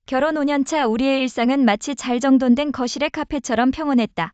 결혼 5년차 우리의 일상은 마치 잘 정돈된 거실의 카페처럼 평온했다.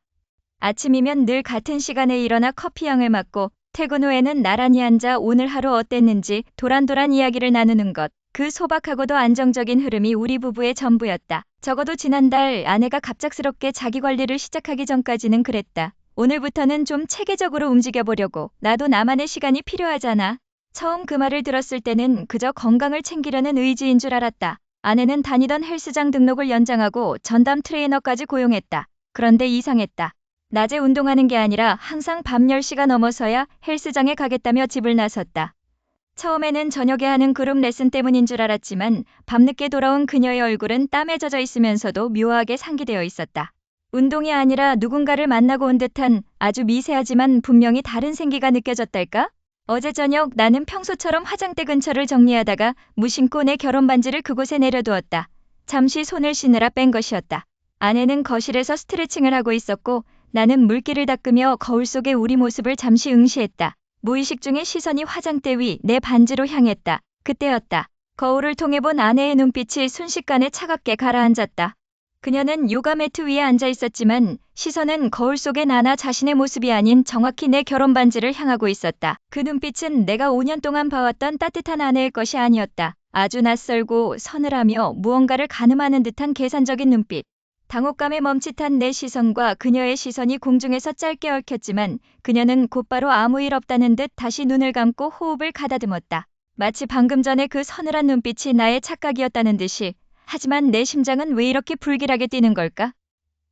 아침이면 늘 같은 시간에 일어나 커피향을 맡고 퇴근 후에는 나란히 앉아 오늘 하루 어땠는지 도란도란 이야기를 나누는 것. 그 소박하고도 안정적인 흐름이 우리 부부의 전부였다. 적어도 지난달 아내가 갑작스럽게 자기 관리를 시작하기 전까지는 그랬다. 오늘부터는 좀 체계적으로 움직여보려고. 나도 나만의 시간이 필요하잖아. 처음 그 말을 들었을 때는 그저 건강을 챙기려는 의지인 줄 알았다. 아내는 다니던 헬스장 등록을 연장하고 전담 트레이너까지 고용했다. 그런데 이상했다. 낮에 운동하는 게 아니라 항상 밤 10시가 넘어서야 헬스장에 가겠다며 집을 나섰다. 처음에는 저녁에 하는 그룹 레슨 때문인 줄 알았지만 밤늦게 돌아온 그녀의 얼굴은 땀에 젖어 있으면서도 묘하게 상기되어 있었다. 운동이 아니라 누군가를 만나고 온 듯한 아주 미세하지만 분명히 다른 생기가 느껴졌달까? 어제 저녁 나는 평소처럼 화장대 근처를 정리하다가 무심코 내 결혼 반지를 그곳에 내려두었다. 잠시 손을 씻느라 뺀 것이었다. 아내는 거실에서 스트레칭을 하고 있었고 나는 물기를 닦으며 거울 속의 우리 모습을 잠시 응시했다. 무의식 중에 시선이 화장대 위 내 반지로 향했다. 그때였다. 거울을 통해 본 아내의 눈빛이 순식간에 차갑게 가라앉았다. 그녀는 요가 매트 위에 앉아 있었지만 시선은 거울 속의 나나 자신의 모습이 아닌 정확히 내 결혼 반지를 향하고 있었다. 그 눈빛은 내가 5년 동안 봐왔던 따뜻한 아내의 것이 아니었다. 아주 낯설고 서늘하며 무언가를 가늠하는 듯한 계산적인 눈빛. 당혹감에 멈칫한 내 시선과 그녀의 시선이 공중에서 짧게 얽혔지만 그녀는 곧바로 아무 일 없다는 듯 다시 눈을 감고 호흡을 가다듬었다. 마치 방금 전에 그 서늘한 눈빛이 나의 착각이었다는 듯이. 하지만 내 심장은 왜 이렇게 불길하게 뛰는 걸까?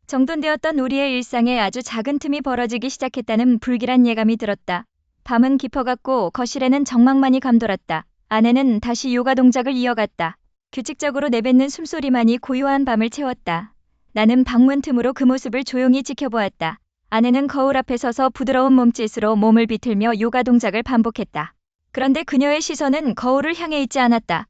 정돈되었던 우리의 일상에 아주 작은 틈이 벌어지기 시작했다는 불길한 예감이 들었다. 밤은 깊어갔고 거실에는 정막만이 감돌았다. 아내는 다시 요가 동작을 이어갔다. 규칙적으로 내뱉는 숨소리만이 고요한 밤을 채웠다. 나는 방문 틈으로 그 모습을 조용히 지켜보았다. 아내는 거울 앞에 서서 부드러운 몸짓으로 몸을 비틀며 요가 동작을 반복했다. 그런데 그녀의 시선은 거울을 향해 있지 않았다.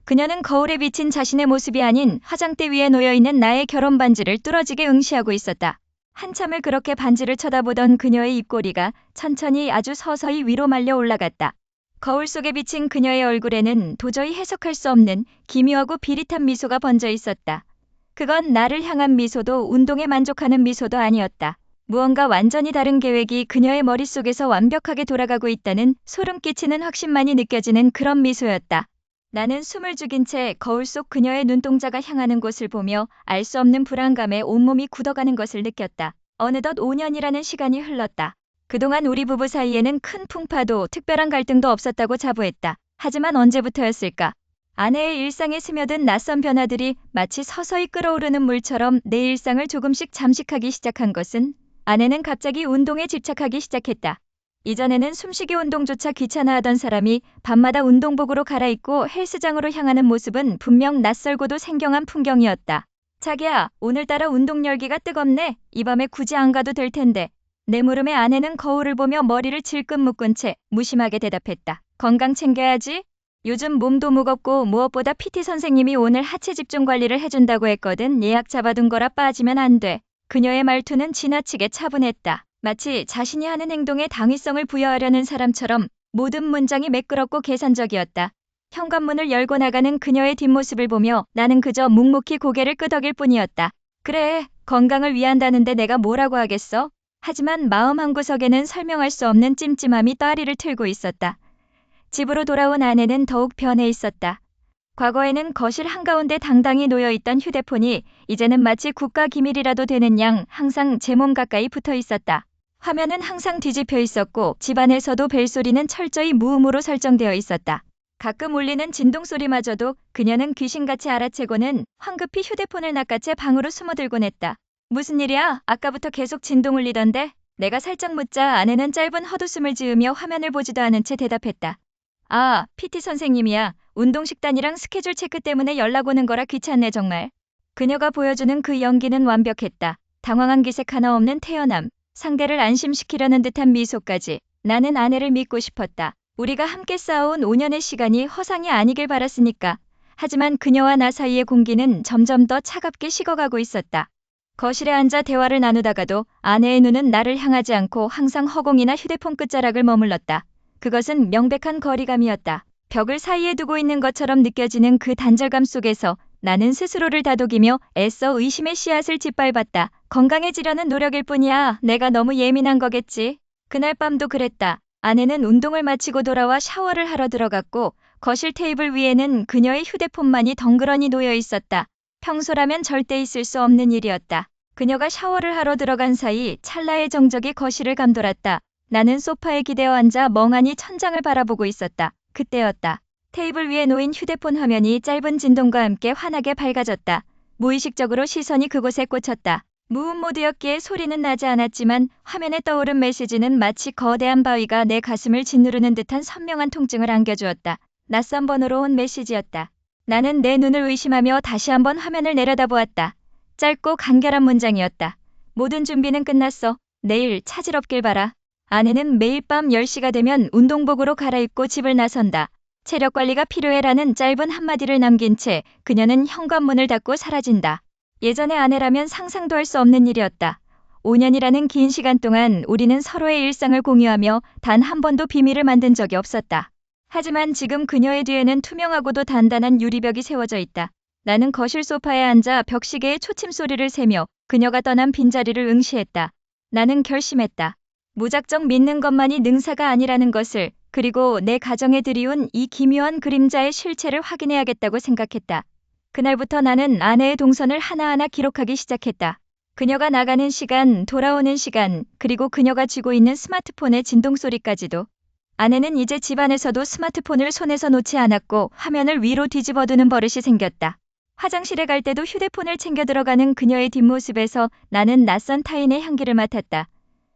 그녀는 거울에 비친 자신의 모습이 아닌 화장대 위에 놓여있는 나의 결혼 반지를 뚫어지게 응시하고 있었다. 한참을 그렇게 반지를 쳐다보던 그녀의 입꼬리가 천천히 아주 서서히 위로 말려 올라갔다. 거울 속에 비친 그녀의 얼굴에는 도저히 해석할 수 없는 기묘하고 비릿한 미소가 번져 있었다. 그건 나를 향한 미소도 운동에 만족하는 미소도 아니었다. 무언가 완전히 다른 계획이 그녀의 머릿속에서 완벽하게 돌아가고 있다는 소름 끼치는 확신만이 느껴지는 그런 미소였다. 나는 숨을 죽인 채 거울 속 그녀의 눈동자가 향하는 곳을 보며 알 수 없는 불안감에 온몸이 굳어가는 것을 느꼈다. 어느덧 5년이라는 시간이 흘렀다. 그동안 우리 부부 사이에는 큰 풍파도 특별한 갈등도 없었다고 자부했다. 하지만 언제부터였을까? 아내의 일상에 스며든 낯선 변화들이 마치 서서히 끓어오르는 물처럼 내 일상을 조금씩 잠식하기 시작한 것은 아내는 갑자기 운동에 집착하기 시작했다. 이전에는 숨쉬기 운동조차 귀찮아하던 사람이 밤마다 운동복으로 갈아입고 헬스장으로 향하는 모습은 분명 낯설고도 생경한 풍경이었다. 자기야, 오늘따라 운동 열기가 뜨겁네. 이 밤에 굳이 안 가도 될 텐데. 내 물음에 아내는 거울을 보며 머리를 질끈 묶은 채 무심하게 대답했다. 건강 챙겨야지. 요즘 몸도 무겁고 무엇보다 PT 선생님이 오늘 하체 집중 관리를 해준다고 했거든. 예약 잡아둔 거라 빠지면 안 돼. 그녀의 말투는 지나치게 차분했다. 마치 자신이 하는 행동에 당위성을 부여하려는 사람처럼 모든 문장이 매끄럽고 계산적이었다. 현관문을 열고 나가는 그녀의 뒷모습을 보며 나는 그저 묵묵히 고개를 끄덕일 뿐이었다. 그래, 건강을 위한다는데 내가 뭐라고 하겠어? 하지만 마음 한구석에는 설명할 수 없는 찜찜함이 따리를 틀고 있었다. 집으로 돌아온 아내는 더욱 변해 있었다. 과거에는 거실 한가운데 당당히 놓여있던 휴대폰이 이제는 마치 국가 기밀이라도 되는 양 항상 제 몸 가까이 붙어 있었다. 화면은 항상 뒤집혀 있었고 집안에서도 벨소리는 철저히 무음으로 설정되어 있었다. 가끔 울리는 진동소리마저도 그녀는 귀신같이 알아채고는 황급히 휴대폰을 낚아채 방으로 숨어들곤 했다. 무슨 일이야? 아까부터 계속 진동 울리던데? 내가 살짝 묻자 아내는 짧은 헛웃음을 지으며 화면을 보지도 않은 채 대답했다. 아, PT 선생님이야. 운동 식단이랑 스케줄 체크 때문에 연락 오는 거라 귀찮네 정말. 그녀가 보여주는 그 연기는 완벽했다. 당황한 기색 하나 없는 태연함, 상대를 안심시키려는 듯한 미소까지. 나는 아내를 믿고 싶었다. 우리가 함께 쌓아온 5년의 시간이 허상이 아니길 바랐으니까. 하지만 그녀와 나 사이의 공기는 점점 더 차갑게 식어가고 있었다. 거실에 앉아 대화를 나누다가도 아내의 눈은 나를 향하지 않고 항상 허공이나 휴대폰 끝자락을 머물렀다. 그것은 명백한 거리감이었다. 벽을 사이에 두고 있는 것처럼 느껴지는 그 단절감 속에서 나는 스스로를 다독이며 애써 의심의 씨앗을 짓밟았다. 건강해지려는 노력일 뿐이야. 내가 너무 예민한 거겠지. 그날 밤도 그랬다. 아내는 운동을 마치고 돌아와 샤워를 하러 들어갔고 거실 테이블 위에는 그녀의 휴대폰만이 덩그러니 놓여 있었다. 평소라면 절대 있을 수 없는 일이었다. 그녀가 샤워를 하러 들어간 사이 찰나의 정적이 거실을 감돌았다. 나는 소파에 기대어 앉아 멍하니 천장을 바라보고 있었다. 그때였다. 테이블 위에 놓인 휴대폰 화면이 짧은 진동과 함께 환하게 밝아졌다. 무의식적으로 시선이 그곳에 꽂혔다. 무음 모드였기에 소리는 나지 않았지만 화면에 떠오른 메시지는 마치 거대한 바위가 내 가슴을 짓누르는 듯한 선명한 통증을 안겨주었다. 낯선 번호로 온 메시지였다. 나는 내 눈을 의심하며 다시 한번 화면을 내려다보았다. 짧고 간결한 문장이었다. 모든 준비는 끝났어. 내일 찾을 없길 바라. 아내는 매일 밤 10시가 되면 운동복으로 갈아입고 집을 나선다. 체력 관리가 필요해라는 짧은 한마디를 남긴 채 그녀는 현관문을 닫고 사라진다. 예전의 아내라면 상상도 할 수 없는 일이었다. 5년이라는 긴 시간 동안 우리는 서로의 일상을 공유하며 단 한 번도 비밀을 만든 적이 없었다. 하지만 지금 그녀의 뒤에는 투명하고도 단단한 유리벽이 세워져 있다. 나는 거실 소파에 앉아 벽시계의 초침 소리를 세며 그녀가 떠난 빈자리를 응시했다. 나는 결심했다. 무작정 믿는 것만이 능사가 아니라는 것을, 그리고 내 가정에 들이운 이 기묘한 그림자의 실체를 확인해야겠다고 생각했다. 그날부터 나는 아내의 동선을 하나하나 기록하기 시작했다. 그녀가 나가는 시간, 돌아오는 시간, 그리고 그녀가 쥐고 있는 스마트폰의 진동 소리까지도. 아내는 이제 집안에서도 스마트폰을 손에서 놓지 않았고 화면을 위로 뒤집어두는 버릇이 생겼다. 화장실에 갈 때도 휴대폰을 챙겨 들어가는 그녀의 뒷모습에서 나는 낯선 타인의 향기를 맡았다.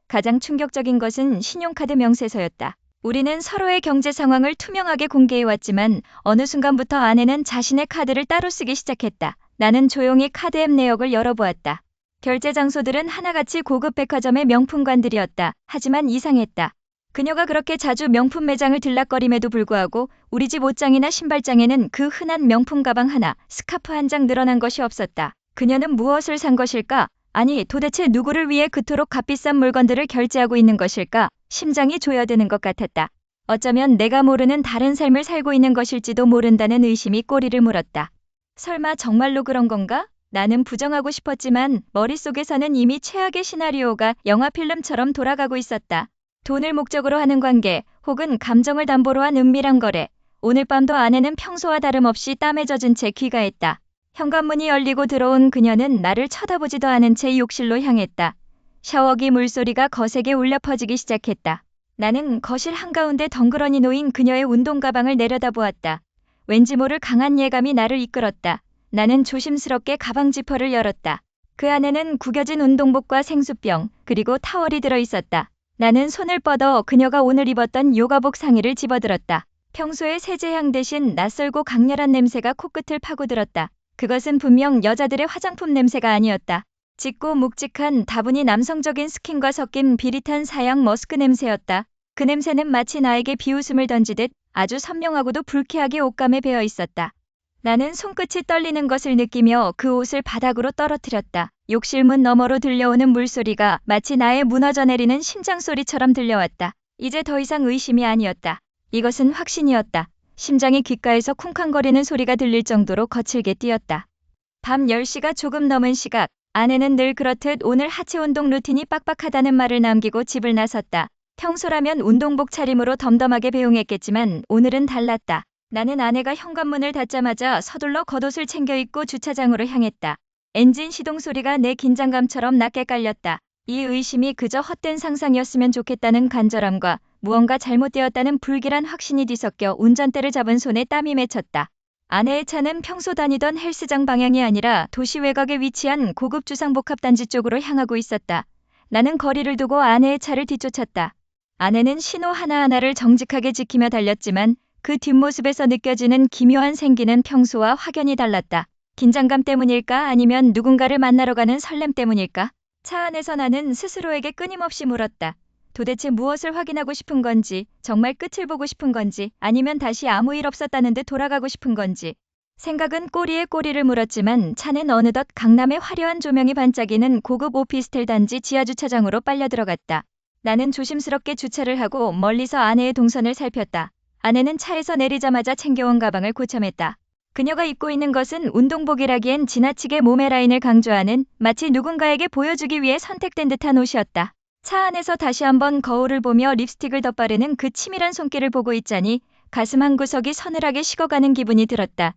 가장 충격적인 것은 신용카드 명세서였다. 우리는 서로의 경제 상황을 투명하게 공개해왔지만 어느 순간부터 아내는 자신의 카드를 따로 쓰기 시작했다. 나는 조용히 카드 앱 내역을 열어보았다. 결제 장소들은 하나같이 고급 백화점의 명품관들이었다. 하지만 이상했다. 그녀가 그렇게 자주 명품 매장을 들락거림에도 불구하고 우리 집 옷장이나 신발장에는 그 흔한 명품 가방 하나, 스카프 한 장 늘어난 것이 없었다. 그녀는 무엇을 산 것일까? 아니, 도대체 누구를 위해 그토록 값비싼 물건들을 결제하고 있는 것일까? 심장이 조여드는 것 같았다. 어쩌면 내가 모르는 다른 삶을 살고 있는 것일지도 모른다는 의심이 꼬리를 물었다. 설마 정말로 그런 건가? 나는 부정하고 싶었지만 머릿속에서는 이미 최악의 시나리오가 영화 필름처럼 돌아가고 있었다. 돈을 목적으로 하는 관계, 혹은 감정을 담보로 한 은밀한 거래. 오늘 밤도 아내는 평소와 다름없이 땀에 젖은 채 귀가했다. 현관문이 열리고 들어온 그녀는 나를 쳐다보지도 않은 채 욕실로 향했다. 샤워기 물소리가 거세게 울려 퍼지기 시작했다. 나는 거실 한가운데 덩그러니 놓인 그녀의 운동 가방을 내려다보았다. 왠지 모를 강한 예감이 나를 이끌었다. 나는 조심스럽게 가방 지퍼를 열었다. 그 안에는 구겨진 운동복과 생수병, 그리고 타월이 들어있었다. 나는 손을 뻗어 그녀가 오늘 입었던 요가복 상의를 집어들었다. 평소의 세제향 대신 낯설고 강렬한 냄새가 코끝을 파고들었다. 그것은 분명 여자들의 화장품 냄새가 아니었다. 짙고 묵직한 다분히 남성적인 스킨과 섞인 비릿한 사양 머스크 냄새였다. 그 냄새는 마치 나에게 비웃음을 던지듯 아주 선명하고도 불쾌하게 옷감에 배어 있었다. 나는 손끝이 떨리는 것을 느끼며 그 옷을 바닥으로 떨어뜨렸다. 욕실 문 너머로 들려오는 물소리가 마치 나의 무너져 내리는 심장 소리처럼 들려왔다. 이제 더 이상 의심이 아니었다. 이것은 확신이었다. 심장이 귓가에서 쿵쾅거리는 소리가 들릴 정도로 거칠게 뛰었다. 밤 10시가 조금 넘은 시각, 아내는 늘 그렇듯 오늘 하체 운동 루틴이 빡빡하다는 말을 남기고 집을 나섰다. 평소라면 운동복 차림으로 덤덤하게 배웅했겠지만 오늘은 달랐다. 나는 아내가 현관문을 닫자마자 서둘러 겉옷을 챙겨 입고 주차장으로 향했다. 엔진 시동 소리가 내 긴장감처럼 낮게 깔렸다. 이 의심이 그저 헛된 상상이었으면 좋겠다는 간절함과 무언가 잘못되었다는 불길한 확신이 뒤섞여 운전대를 잡은 손에 땀이 맺혔다. 아내의 차는 평소 다니던 헬스장 방향이 아니라 도시 외곽에 위치한 고급 주상복합단지 쪽으로 향하고 있었다. 나는 거리를 두고 아내의 차를 뒤쫓았다. 아내는 신호 하나하나를 정직하게 지키며 달렸지만 그 뒷모습에서 느껴지는 기묘한 생기는 평소와 확연히 달랐다. 긴장감 때문일까? 아니면 누군가를 만나러 가는 설렘 때문일까? 차 안에서 나는 스스로에게 끊임없이 물었다. 도대체 무엇을 확인하고 싶은 건지, 정말 끝을 보고 싶은 건지, 아니면 다시 아무 일 없었다는 듯 돌아가고 싶은 건지. 생각은 꼬리에 꼬리를 물었지만 차는 어느덧 강남의 화려한 조명이 반짝이는 고급 오피스텔 단지 지하주차장으로 빨려 들어갔다. 나는 조심스럽게 주차를 하고 멀리서 아내의 동선을 살폈다. 아내는 차에서 내리자마자 챙겨온 가방을 고쳐맸다. 그녀가 입고 있는 것은 운동복이라기엔 지나치게 몸의 라인을 강조하는 마치 누군가에게 보여주기 위해 선택된 듯한 옷이었다. 차 안에서 다시 한번 거울을 보며 립스틱을 덧바르는 그 치밀한 손길을 보고 있자니 가슴 한구석이 서늘하게 식어가는 기분이 들었다.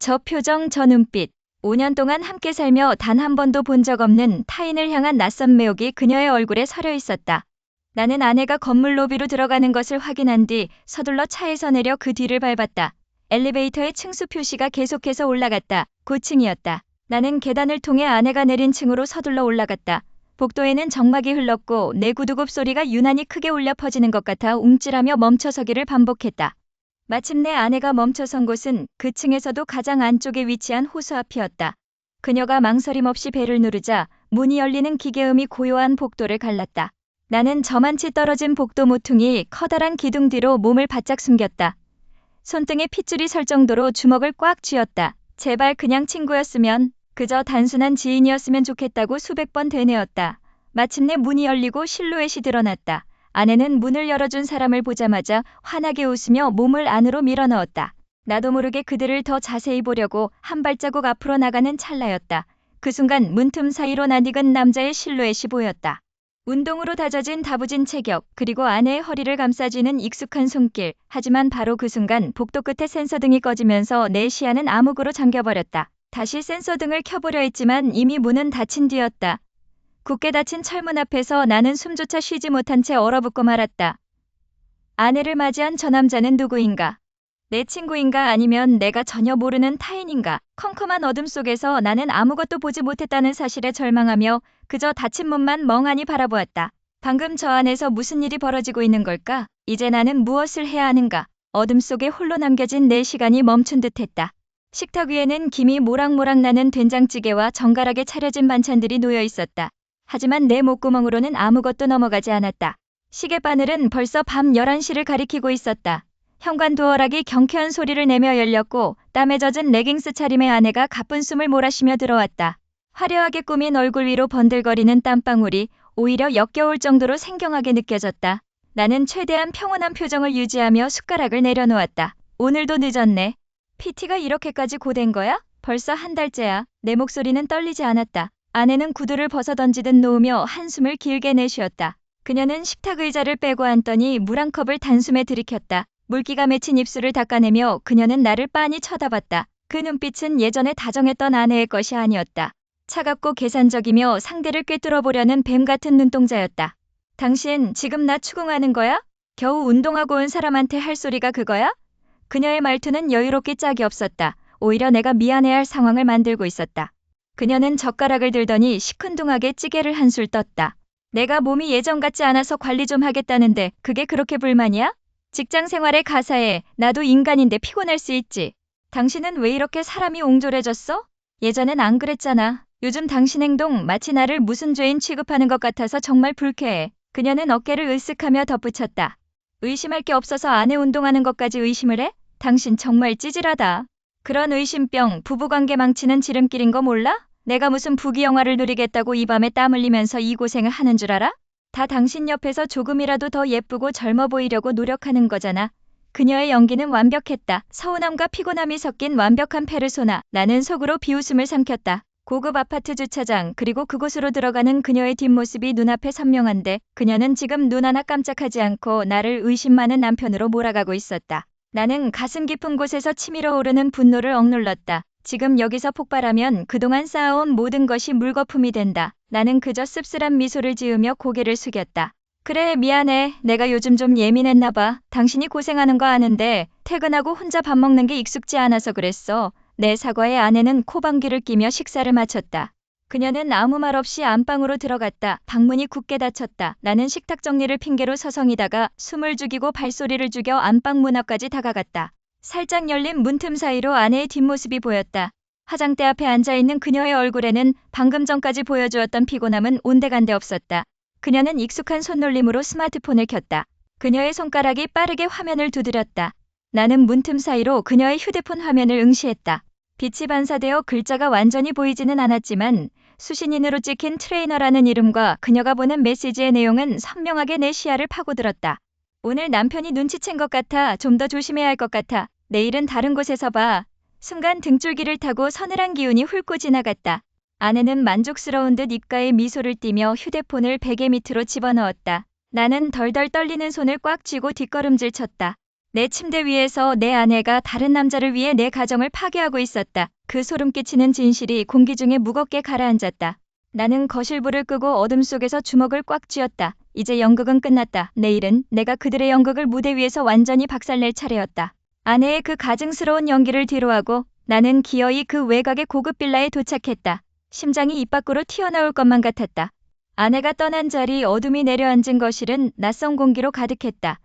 저 표정, 저 눈빛. 5년 동안 함께 살며 단 한 번도 본 적 없는 타인을 향한 낯선 매혹이 그녀의 얼굴에 서려 있었다. 나는 아내가 건물 로비로 들어가는 것을 확인한 뒤 서둘러 차에서 내려 그 뒤를 밟았다. 엘리베이터의 층수 표시가 계속해서 올라갔다. 9층이었다. 나는 계단을 통해 아내가 내린 층으로 서둘러 올라갔다. 복도에는 정막이 흘렀고 내 구두굽 소리가 유난히 크게 울려 퍼지는 것 같아 움찔하며 멈춰서기를 반복했다. 마침내 아내가 멈춰선 곳은 그 층에서도 가장 안쪽에 위치한 호수 앞이었다. 그녀가 망설임 없이 벨을 누르자 문이 열리는 기계음이 고요한 복도를 갈랐다. 나는 저만치 떨어진 복도 모퉁이 커다란 기둥 뒤로 몸을 바짝 숨겼다. 손등에 핏줄이 설 정도로 주먹을 꽉 쥐었다. 제발 그냥 친구였으면, 그저 단순한 지인이었으면 좋겠다고 수백 번 되뇌었다. 마침내 문이 열리고 실루엣이 드러났다. 아내는 문을 열어준 사람을 보자마자 환하게 웃으며 몸을 안으로 밀어넣었다. 나도 모르게 그들을 더 자세히 보려고 한 발자국 앞으로 나가는 찰나였다. 그 순간 문틈 사이로 낯익은 남자의 실루엣이 보였다. 운동으로 다져진 다부진 체격, 그리고 아내의 허리를 감싸쥐는 익숙한 손길. 하지만 바로 그 순간 복도 끝에 센서등이 꺼지면서 내 시야는 암흑으로 잠겨버렸다. 다시 센서등을 켜보려 했지만 이미 문은 닫힌 뒤였다. 굳게 닫힌 철문 앞에서 나는 숨조차 쉬지 못한 채 얼어붙고 말았다. 아내를 맞이한 저 남자는 누구인가? 내 친구인가 아니면 내가 전혀 모르는 타인인가? 컴컴한 어둠 속에서 나는 아무것도 보지 못했다는 사실에 절망하며 그저 닫힌 문만 멍하니 바라보았다. 방금 저 안에서 무슨 일이 벌어지고 있는 걸까? 이제 나는 무엇을 해야 하는가? 어둠 속에 홀로 남겨진 내 시간이 멈춘 듯했다. 식탁 위에는 김이 모락모락 나는 된장찌개와 정갈하게 차려진 반찬들이 놓여 있었다. 하지만 내 목구멍으로는 아무것도 넘어가지 않았다. 시계 바늘은 벌써 밤 11시를 가리키고 있었다. 현관 도어락이 경쾌한 소리를 내며 열렸고 땀에 젖은 레깅스 차림의 아내가 가쁜 숨을 몰아쉬며 들어왔다. 화려하게 꾸민 얼굴 위로 번들거리는 땀방울이 오히려 역겨울 정도로 생경하게 느껴졌다. 나는 최대한 평온한 표정을 유지하며 숟가락을 내려놓았다. 오늘도 늦었네. PT가 이렇게까지 고된 거야? 벌써 한 달째야. 내 목소리는 떨리지 않았다. 아내는 구두를 벗어던지듯 놓으며 한숨을 길게 내쉬었다. 그녀는 식탁 의자를 빼고 앉더니 물 한 컵을 단숨에 들이켰다. 물기가 맺힌 입술을 닦아내며 그녀는 나를 빤히 쳐다봤다. 그 눈빛은 예전에 다정했던 아내의 것이 아니었다. 차갑고 계산적이며 상대를 꿰뚫어 보려는 뱀 같은 눈동자였다. 당신 지금 나 추궁하는 거야? 겨우 운동하고 온 사람한테 할 소리가 그거야? 그녀의 말투는 여유롭기 짝이 없었다. 오히려 내가 미안해할 상황을 만들고 있었다. 그녀는 젓가락을 들더니 시큰둥하게 찌개를 한술 떴다. 내가 몸이 예전 같지 않아서 관리 좀 하겠다는데 그게 그렇게 불만이야? 직장 생활에 가사해. 나도 인간인데 피곤할 수 있지. 당신은 왜 이렇게 사람이 옹졸해졌어? 예전엔 안 그랬잖아. 요즘 당신 행동 마치 나를 무슨 죄인 취급하는 것 같아서 정말 불쾌해. 그녀는 어깨를 으쓱하며 덧붙였다. 의심할 게 없어서 아내 운동하는 것까지 의심을 해? 당신 정말 찌질하다. 그런 의심병, 부부관계 망치는 지름길인 거 몰라? 내가 무슨 부귀영화를 누리겠다고 이 밤에 땀 흘리면서 이 고생을 하는 줄 알아? 다 당신 옆에서 조금이라도 더 예쁘고 젊어 보이려고 노력하는 거잖아. 그녀의 연기는 완벽했다. 서운함과 피곤함이 섞인 완벽한 페르소나. 나는 속으로 비웃음을 삼켰다. 고급 아파트 주차장, 그리고 그곳으로 들어가는 그녀의 뒷모습이 눈앞에 선명한데 그녀는 지금 눈 하나 깜짝하지 않고 나를 의심 많은 남편으로 몰아가고 있었다. 나는 가슴 깊은 곳에서 치밀어 오르는 분노를 억눌렀다. 지금 여기서 폭발하면 그동안 쌓아온 모든 것이 물거품이 된다. 나는 그저 씁쓸한 미소를 지으며 고개를 숙였다. 그래, 미안해. 내가 요즘 좀 예민했나 봐. 당신이 고생하는 거 아는데 퇴근하고 혼자 밥 먹는 게 익숙지 않아서 그랬어. 내 사과에 아내는 코방귀를 끼며 식사를 마쳤다. 그녀는 아무 말 없이 안방으로 들어갔다. 방문이 굳게 닫혔다. 나는 식탁 정리를 핑계로 서성이다가 숨을 죽이고 발소리를 죽여 안방 문 앞까지 다가갔다. 살짝 열린 문틈 사이로 아내의 뒷모습이 보였다. 화장대 앞에 앉아있는 그녀의 얼굴에는 방금 전까지 보여주었던 피곤함은 온데간데 없었다. 그녀는 익숙한 손놀림으로 스마트폰을 켰다. 그녀의 손가락이 빠르게 화면을 두드렸다. 나는 문틈 사이로 그녀의 휴대폰 화면을 응시했다. 빛이 반사되어 글자가 완전히 보이지는 않았지만 수신인으로 찍힌 트레이너라는 이름과 그녀가 보낸 메시지의 내용은 선명하게 내 시야를 파고들었다. 오늘 남편이 눈치챈 것 같아. 좀 더 조심해야 할 것 같아. 내일은 다른 곳에서 봐. 순간 등줄기를 타고 서늘한 기운이 훑고 지나갔다. 아내는 만족스러운 듯 입가에 미소를 띠며 휴대폰을 베개 밑으로 집어넣었다. 나는 덜덜 떨리는 손을 꽉 쥐고 뒷걸음질 쳤다. 내 침대 위에서 내 아내가 다른 남자를 위해 내 가정을 파괴하고 있었다. 그 소름 끼치는 진실이 공기 중에 무겁게 가라앉았다. 나는 거실불을 끄고 어둠 속에서 주먹을 꽉 쥐었다. 이제 연극은 끝났다. 내일은 내가 그들의 연극을 무대 위에서 완전히 박살낼 차례였다. 아내의 그 가증스러운 연기를 뒤로하고 나는 기어이 그 외곽의 고급 빌라에 도착했다. 심장이 입 밖으로 튀어나올 것만 같았다. 아내가 떠난 자리 어둠이 내려앉은 거실은 낯선 공기로 가득했다.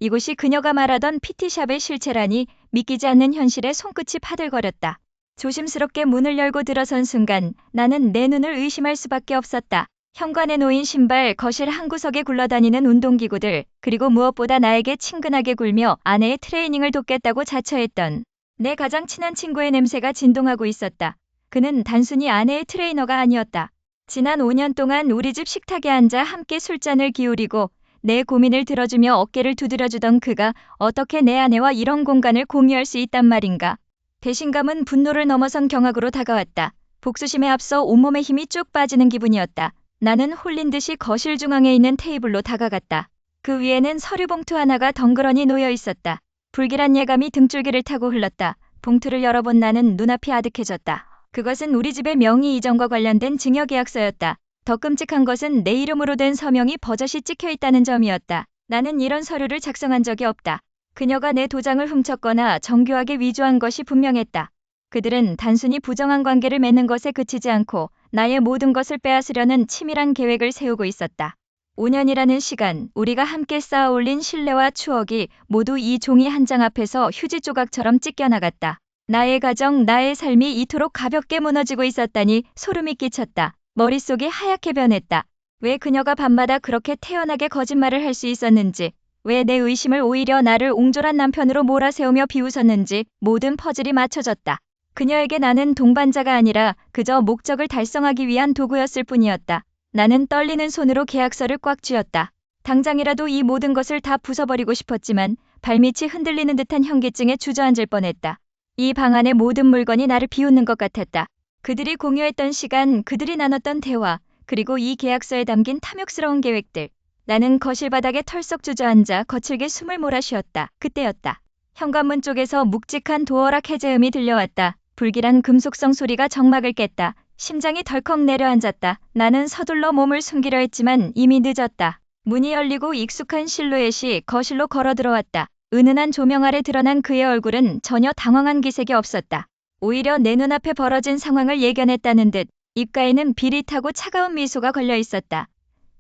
이곳이 그녀가 말하던 PT샵의 실체라니 믿기지 않는 현실에 손끝이 파들거렸다. 조심스럽게 문을 열고 들어선 순간 나는 내 눈을 의심할 수밖에 없었다. 현관에 놓인 신발, 거실 한 구석에 굴러다니는 운동기구들, 그리고 무엇보다 나에게 친근하게 굴며 아내의 트레이닝을 돕겠다고 자처했던 내 가장 친한 친구의 냄새가 진동하고 있었다. 그는 단순히 아내의 트레이너가 아니었다. 지난 5년 동안 우리 집 식탁에 앉아 함께 술잔을 기울이고 내 고민을 들어주며 어깨를 두드려주던 그가 어떻게 내 아내와 이런 공간을 공유할 수 있단 말인가. 배신감은 분노를 넘어선 경악으로 다가왔다. 복수심에 앞서 온몸에 힘이 쭉 빠지는 기분이었다. 나는 홀린 듯이 거실 중앙에 있는 테이블로 다가갔다. 그 위에는 서류 봉투 하나가 덩그러니 놓여 있었다. 불길한 예감이 등줄기를 타고 흘렀다. 봉투를 열어본 나는 눈앞이 아득해졌다. 그것은 우리 집의 명의 이전과 관련된 증여계약서였다. 더 끔찍한 것은 내 이름으로 된 서명이 버젓이 찍혀 있다는 점이었다. 나는 이런 서류를 작성한 적이 없다. 그녀가 내 도장을 훔쳤거나 정교하게 위조한 것이 분명했다. 그들은 단순히 부정한 관계를 맺는 것에 그치지 않고 나의 모든 것을 빼앗으려는 치밀한 계획을 세우고 있었다. 5년이라는 시간, 우리가 함께 쌓아 올린 신뢰와 추억이 모두 이 종이 한 장 앞에서 휴지 조각처럼 찢겨나갔다. 나의 가정, 나의 삶이 이토록 가볍게 무너지고 있었다니 소름이 끼쳤다. 머릿속이 하얗게 변했다. 왜 그녀가 밤마다 그렇게 태연하게 거짓말을 할 수 있었는지, 왜 내 의심을 오히려 나를 옹졸한 남편으로 몰아세우며 비웃었는지 모든 퍼즐이 맞춰졌다. 그녀에게 나는 동반자가 아니라 그저 목적을 달성하기 위한 도구였을 뿐이었다. 나는 떨리는 손으로 계약서를 꽉 쥐었다. 당장이라도 이 모든 것을 다 부숴버리고 싶었지만 발밑이 흔들리는 듯한 현기증에 주저앉을 뻔했다. 이 방 안의 모든 물건이 나를 비웃는 것 같았다. 그들이 공유했던 시간, 그들이 나눴던 대화, 그리고 이 계약서에 담긴 탐욕스러운 계획들. 나는 거실 바닥에 털썩 주저앉아 거칠게 숨을 몰아쉬었다. 그때였다. 현관문 쪽에서 묵직한 도어락 해제음이 들려왔다. 불길한 금속성 소리가 정막을 깼다. 심장이 덜컥 내려앉았다. 나는 서둘러 몸을 숨기려 했지만 이미 늦었다. 문이 열리고 익숙한 실루엣이 거실로 걸어 들어왔다. 은은한 조명 아래 드러난 그의 얼굴은 전혀 당황한 기색이 없었다. 오히려 내 눈앞에 벌어진 상황을 예견했다는 듯 입가에는 비릿하고 차가운 미소가 걸려 있었다.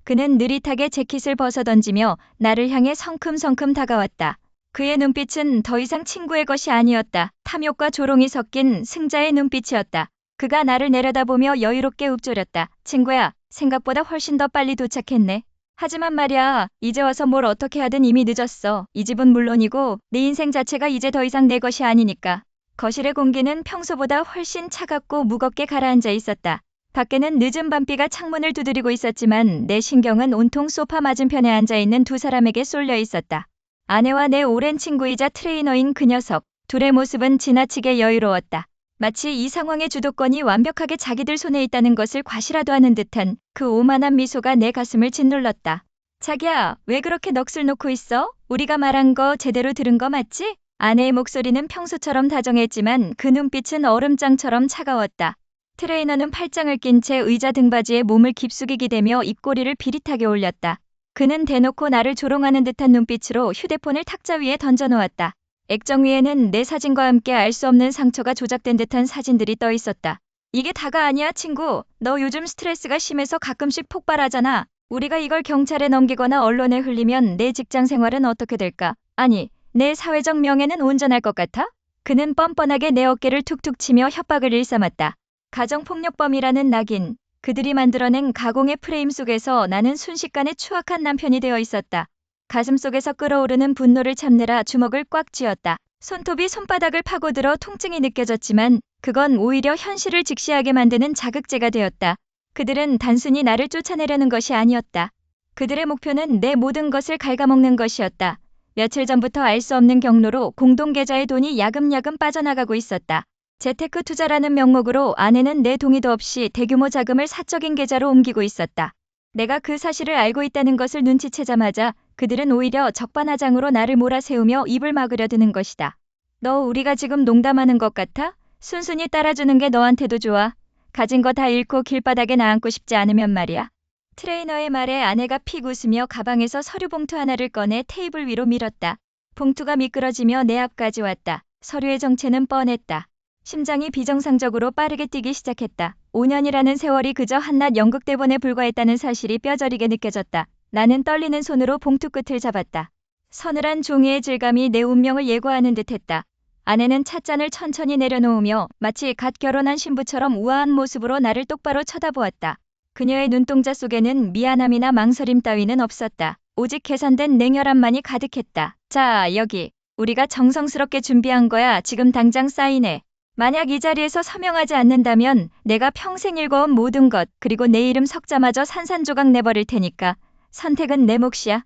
그는 느릿하게 재킷을 벗어던지며 나를 향해 성큼성큼 다가왔다. 그의 눈빛은 더 이상 친구의 것이 아니었다. 탐욕과 조롱이 섞인 승자의 눈빛이었다. 그가 나를 내려다보며 여유롭게 읊조렸다. 친구야, 생각보다 훨씬 더 빨리 도착했네. 하지만 말이야, 이제 와서 뭘 어떻게 하든 이미 늦었어. 이 집은 물론이고 네 인생 자체가 이제 더 이상 내 것이 아니니까. 거실의 공기는 평소보다 훨씬 차갑고 무겁게 가라앉아 있었다. 밖에는 늦은 밤비가 창문을 두드리고 있었지만 내 신경은 온통 소파 맞은편에 앉아있는 두 사람에게 쏠려 있었다. 아내와 내 오랜 친구이자 트레이너인 그 녀석, 둘의 모습은 지나치게 여유로웠다. 마치 이 상황의 주도권이 완벽하게 자기들 손에 있다는 것을 과시라도 하는 듯한 그 오만한 미소가 내 가슴을 짓눌렀다. 자기야, 왜 그렇게 넋을 놓고 있어? 우리가 말한 거 제대로 들은 거 맞지? 아내의 목소리는 평소처럼 다정했지만 그 눈빛은 얼음장처럼 차가웠다. 트레이너는 팔짱을 낀 채 의자 등받이에 몸을 깊숙이 기대며 입꼬리를 비릿하게 올렸다. 그는 대놓고 나를 조롱하는 듯한 눈빛으로 휴대폰을 탁자 위에 던져놓았다. 액정 위에는 내 사진과 함께 알 수 없는 상처가 조작된 듯한 사진들이 떠 있었다. 이게 다가 아니야, 친구. 너 요즘 스트레스가 심해서 가끔씩 폭발하잖아. 우리가 이걸 경찰에 넘기거나 언론에 흘리면 내 직장 생활은 어떻게 될까? 아니, 내 사회적 명예는 온전할 것 같아? 그는 뻔뻔하게 내 어깨를 툭툭 치며 협박을 일삼았다. 가정폭력범이라는 낙인, 그들이 만들어낸 가공의 프레임 속에서 나는 순식간에 추악한 남편이 되어 있었다. 가슴속에서 끓어오르는 분노를 참느라 주먹을 꽉 쥐었다. 손톱이 손바닥을 파고들어 통증이 느껴졌지만 그건 오히려 현실을 직시하게 만드는 자극제가 되었다. 그들은 단순히 나를 쫓아내려는 것이 아니었다. 그들의 목표는 내 모든 것을 갉아먹는 것이었다. 며칠 전부터 알 수 없는 경로로 공동계좌의 돈이 야금야금 빠져나가고 있었다. 재테크 투자라는 명목으로 아내는 내 동의도 없이 대규모 자금을 사적인 계좌로 옮기고 있었다. 내가 그 사실을 알고 있다는 것을 눈치채자마자 그들은 오히려 적반하장으로 나를 몰아세우며 입을 막으려 드는 것이다. 너 우리가 지금 농담하는 것 같아? 순순히 따라주는 게 너한테도 좋아. 가진 거 다 잃고 길바닥에 나앉고 싶지 않으면 말이야. 트레이너의 말에 아내가 픽 웃으며 가방에서 서류 봉투 하나를 꺼내 테이블 위로 밀었다. 봉투가 미끄러지며 내 앞까지 왔다. 서류의 정체는 뻔했다. 심장이 비정상적으로 빠르게 뛰기 시작했다. 5년이라는 세월이 그저 한낱 연극대본에 불과했다는 사실이 뼈저리게 느껴졌다. 나는 떨리는 손으로 봉투 끝을 잡았다. 서늘한 종이의 질감이 내 운명을 예고하는 듯했다. 아내는 찻잔을 천천히 내려놓으며 마치 갓 결혼한 신부처럼 우아한 모습으로 나를 똑바로 쳐다보았다. 그녀의 눈동자 속에는 미안함이나 망설임 따위는 없었다. 오직 계산된 냉혈함만이 가득했다. 자, 여기. 우리가 정성스럽게 준비한 거야. 지금 당장 사인해. 만약 이 자리에서 서명하지 않는다면 내가 평생 읽어온 모든 것 그리고 내 이름 석자마저 산산조각 내버릴 테니까 선택은 내 몫이야.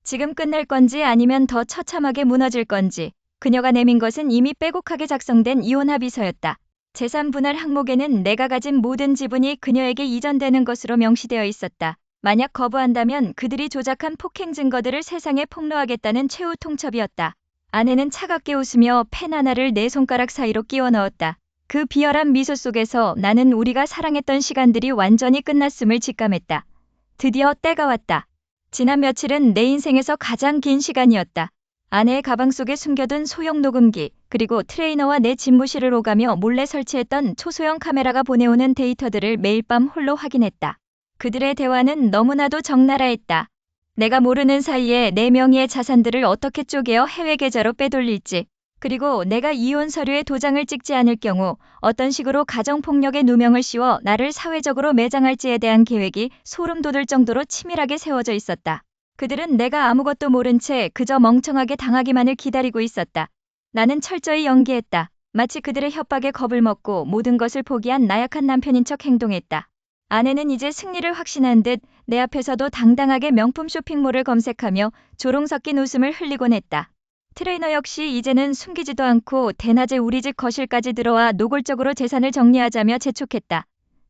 지금 끝낼 건지 아니면 더 처참하게 무너질 건지. 그녀가 내민 것은 이미 빼곡하게 작성된 이혼 합의서였다. 재산 분할 항목에는 내가 가진 모든 지분이 그녀에게 이전되는 것으로 명시되어 있었다. 만약 거부한다면 그들이 조작한 폭행 증거들을 세상에 폭로하겠다는 최후 통첩이었다. 아내는 차갑게 웃으며 펜 하나를 내 손가락 사이로 끼워 넣었다. 그 비열한 미소 속에서 나는 우리가 사랑했던 시간들이 완전히 끝났음을 직감했다. 드디어 때가 왔다. 지난 며칠은 내 인생에서 가장 긴 시간이었다. 아내의 가방 속에 숨겨둔 소형 녹음기, 그리고 트레이너와 내 집무실을 오가며 몰래 설치했던 초소형 카메라가 보내오는 데이터들을 매일 밤 홀로 확인했다. 그들의 대화는 너무나도 적나라했다. 내가 모르는 사이에 내 명의의 자산들을 어떻게 쪼개어 해외 계좌로 빼돌릴지, 그리고 내가 이혼 서류에 도장을 찍지 않을 경우 어떤 식으로 가정폭력의 누명을 씌워 나를 사회적으로 매장할지에 대한 계획이 소름 돋을 정도로 치밀하게 세워져 있었다. 그들은 내가 아무것도 모른 채 그저 멍청하게 당하기만을 기다리고 있었다. 나는 철저히 연기했다. 마치 그들의 협박에 겁을 먹고 모든 것을 포기한 나약한 남편인 척 행동했다. 아내는 이제 승리를 확신한 듯 내 앞에서도 당당하게 명품 쇼핑몰을 검색하며 조롱 섞인 웃음을 흘리곤 했다. 트레이너 역시 이제는 숨기지도 않고 대낮에 우리 집 거실까지 들어와 노골적으로 재산을 정리하자며 재촉했다.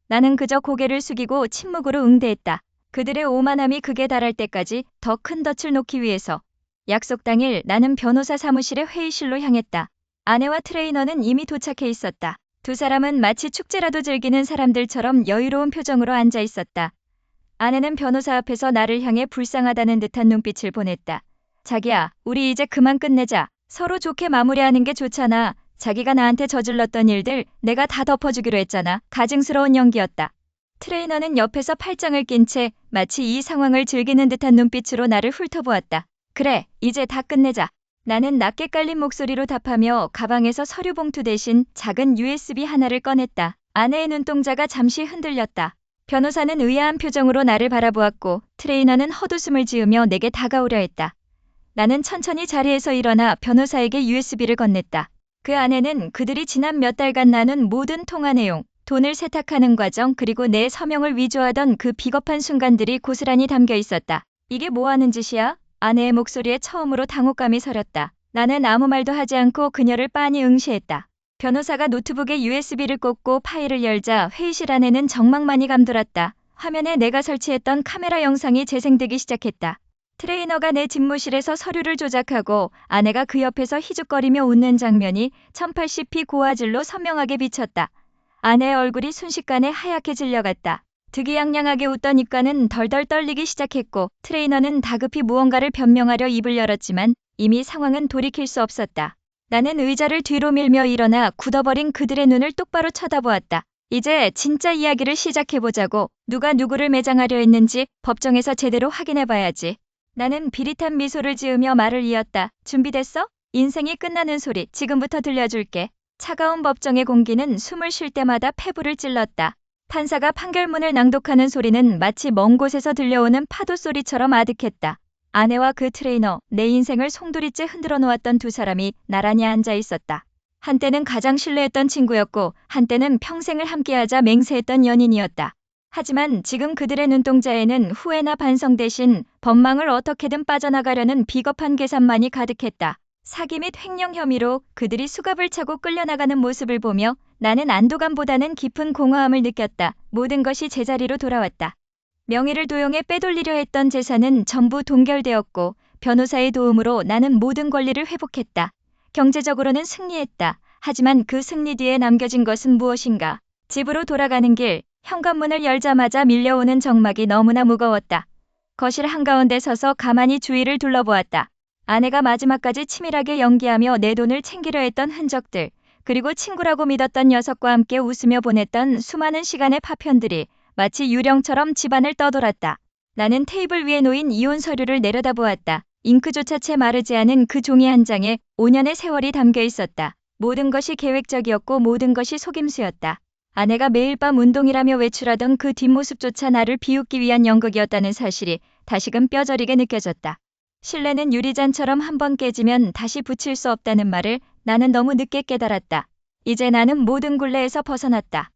나는 그저 고개를 숙이고 침묵으로 응대했다. 그들의 오만함이 극에 달할 때까지 더 큰 덫을 놓기 위해서. 약속 당일 나는 변호사 사무실의 회의실로 향했다. 아내와 트레이너는 이미 도착해 있었다. 두 사람은 마치 축제라도 즐기는 사람들처럼 여유로운 표정으로 앉아 있었다. 아내는 변호사 앞에서 나를 향해 불쌍하다는 듯한 눈빛을 보냈다. 자기야, 우리 이제 그만 끝내자. 서로 좋게 마무리하는 게 좋잖아. 자기가 나한테 저질렀던 일들 내가 다 덮어주기로 했잖아. 가증스러운 연기였다. 트레이너는 옆에서 팔짱을 낀 채 마치 이 상황을 즐기는 듯한 눈빛으로 나를 훑어보았다. 그래, 이제 다 끝내자. 나는 낮게 깔린 목소리로 답하며 가방에서 서류 봉투 대신 작은 USB 하나를 꺼냈다. 아내의 눈동자가 잠시 흔들렸다. 변호사는 의아한 표정으로 나를 바라보았고 트레이너는 헛웃음을 지으며 내게 다가오려 했다. 나는 천천히 자리에서 일어나 변호사에게 USB를 건넸다. 그 안에는 그들이 지난 몇 달간 나눈 모든 통화 내용, 돈을 세탁하는 과정 그리고 내 서명을 위조하던 그 비겁한 순간들이 고스란히 담겨 있었다. 이게 뭐 하는 짓이야? 아내의 목소리에 처음으로 당혹감이 서렸다. 나는 아무 말도 하지 않고 그녀를 빤히 응시했다. 변호사가 노트북에 USB를 꽂고 파일을 열자 회의실 안에는 정막만이 감돌았다. 화면에 내가 설치했던 카메라 영상이 재생되기 시작했다. 트레이너가 내 집무실에서 서류를 조작하고 아내가 그 옆에서 희죽거리며 웃는 장면이 1080p 고화질로 선명하게 비쳤다. 아내의 얼굴이 순식간에 하얗게 질려갔다. 득이양양하게 웃던 입가는 덜덜 떨리기 시작했고 트레이너는 다급히 무언가를 변명하려 입을 열었지만 이미 상황은 돌이킬 수 없었다. 나는 의자를 뒤로 밀며 일어나 굳어버린 그들의 눈을 똑바로 쳐다보았다. 이제 진짜 이야기를 시작해보자고. 누가 누구를 매장하려 했는지 법정에서 제대로 확인해봐야지. 나는 비릿한 미소를 지으며 말을 이었다. 준비됐어? 인생이 끝나는 소리 지금부터 들려줄게. 차가운 법정의 공기는 숨을 쉴 때마다 폐부를 찔렀다. 판사가 판결문을 낭독하는 소리는 마치 먼 곳에서 들려오는 파도 소리처럼 아득했다. 아내와 그 트레이너, 내 인생을 송두리째 흔들어 놓았던 두 사람이 나란히 앉아 있었다. 한때는 가장 신뢰했던 친구였고 한때는 평생을 함께하자 맹세했던 연인이었다. 하지만 지금 그들의 눈동자에는 후회나 반성 대신 법망을 어떻게든 빠져나가려는 비겁한 계산만이 가득했다. 사기 및 횡령 혐의로 그들이 수갑을 차고 끌려나가는 모습을 보며 나는 안도감보다는 깊은 공허함을 느꼈다. 모든 것이 제자리로 돌아왔다. 명의를 도용해 빼돌리려 했던 재산은 전부 동결되었고 변호사의 도움으로 나는 모든 권리를 회복했다. 경제적으로는 승리했다. 하지만 그 승리 뒤에 남겨진 것은 무엇인가? 집으로 돌아가는 길, 현관문을 열자마자 밀려오는 정막이 너무나 무거웠다. 거실 한가운데 서서 가만히 주위를 둘러보았다. 아내가 마지막까지 치밀하게 연기하며 내 돈을 챙기려 했던 흔적들, 그리고 친구라고 믿었던 녀석과 함께 웃으며 보냈던 수많은 시간의 파편들이 마치 유령처럼 집안을 떠돌았다. 나는 테이블 위에 놓인 이혼 서류를 내려다보았다. 잉크조차 채 마르지 않은 그 종이 한 장에 5년의 세월이 담겨 있었다. 모든 것이 계획적이었고 모든 것이 속임수였다. 아내가 매일 밤 운동이라며 외출하던 그 뒷모습조차 나를 비웃기 위한 연극이었다는 사실이 다시금 뼈저리게 느껴졌다. 신뢰는 유리잔처럼 한번 깨지면 다시 붙일 수 없다는 말을 나는 너무 늦게 깨달았다. 이제 나는 모든 굴레에서 벗어났다.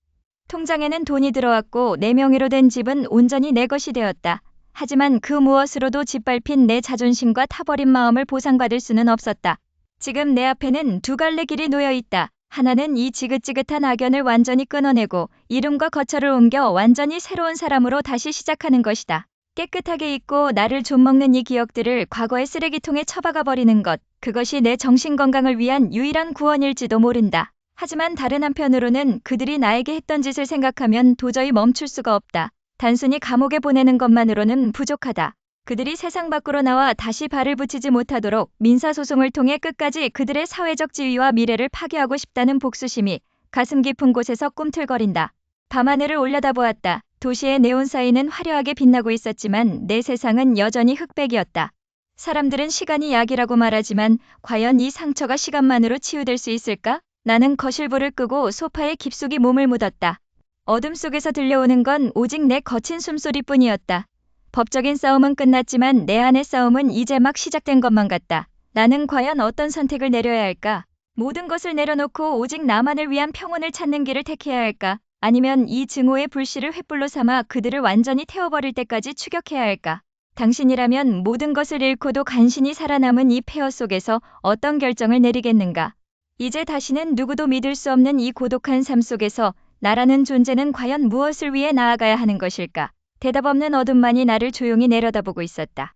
통장에는 돈이 들어왔고 내 명의로 된 집은 온전히 내 것이 되었다. 하지만 그 무엇으로도 짓밟힌 내 자존심과 타버린 마음을 보상받을 수는 없었다. 지금 내 앞에는 두 갈래 길이 놓여 있다. 하나는 이 지긋지긋한 악연을 완전히 끊어내고 이름과 거처를 옮겨 완전히 새로운 사람으로 다시 시작하는 것이다. 깨끗하게 잊고 나를 좀먹는 이 기억들을 과거의 쓰레기통에 처박아 버리는 것, 그것이 내 정신건강을 위한 유일한 구원일지도 모른다. 하지만 다른 한편으로는 그들이 나에게 했던 짓을 생각하면 도저히 멈출 수가 없다. 단순히 감옥에 보내는 것만으로는 부족하다. 그들이 세상 밖으로 나와 다시 발을 붙이지 못하도록 민사소송을 통해 끝까지 그들의 사회적 지위와 미래를 파괴하고 싶다는 복수심이 가슴 깊은 곳에서 꿈틀거린다. 밤하늘을 올려다보았다. 도시의 네온사인은 화려하게 빛나고 있었지만 내 세상은 여전히 흑백이었다. 사람들은 시간이 약이라고 말하지만 과연 이 상처가 시간만으로 치유될 수 있을까? 나는 거실불을 끄고 소파에 깊숙이 몸을 묻었다. 어둠 속에서 들려오는 건 오직 내 거친 숨소리뿐이었다. 법적인 싸움은 끝났지만 내 안의 싸움은 이제 막 시작된 것만 같다. 나는 과연 어떤 선택을 내려야 할까? 모든 것을 내려놓고 오직 나만을 위한 평온을 찾는 길을 택해야 할까? 아니면 이 증오의 불씨를 횃불로 삼아 그들을 완전히 태워버릴 때까지 추격해야 할까? 당신이라면 모든 것을 잃고도 간신히 살아남은 이 폐허 속에서 어떤 결정을 내리겠는가? 이제 다시는 누구도 믿을 수 없는 이 고독한 삶 속에서 나라는 존재는 과연 무엇을 위해 나아가야 하는 것일까? 대답 없는 어둠만이 나를 조용히 내려다보고 있었다.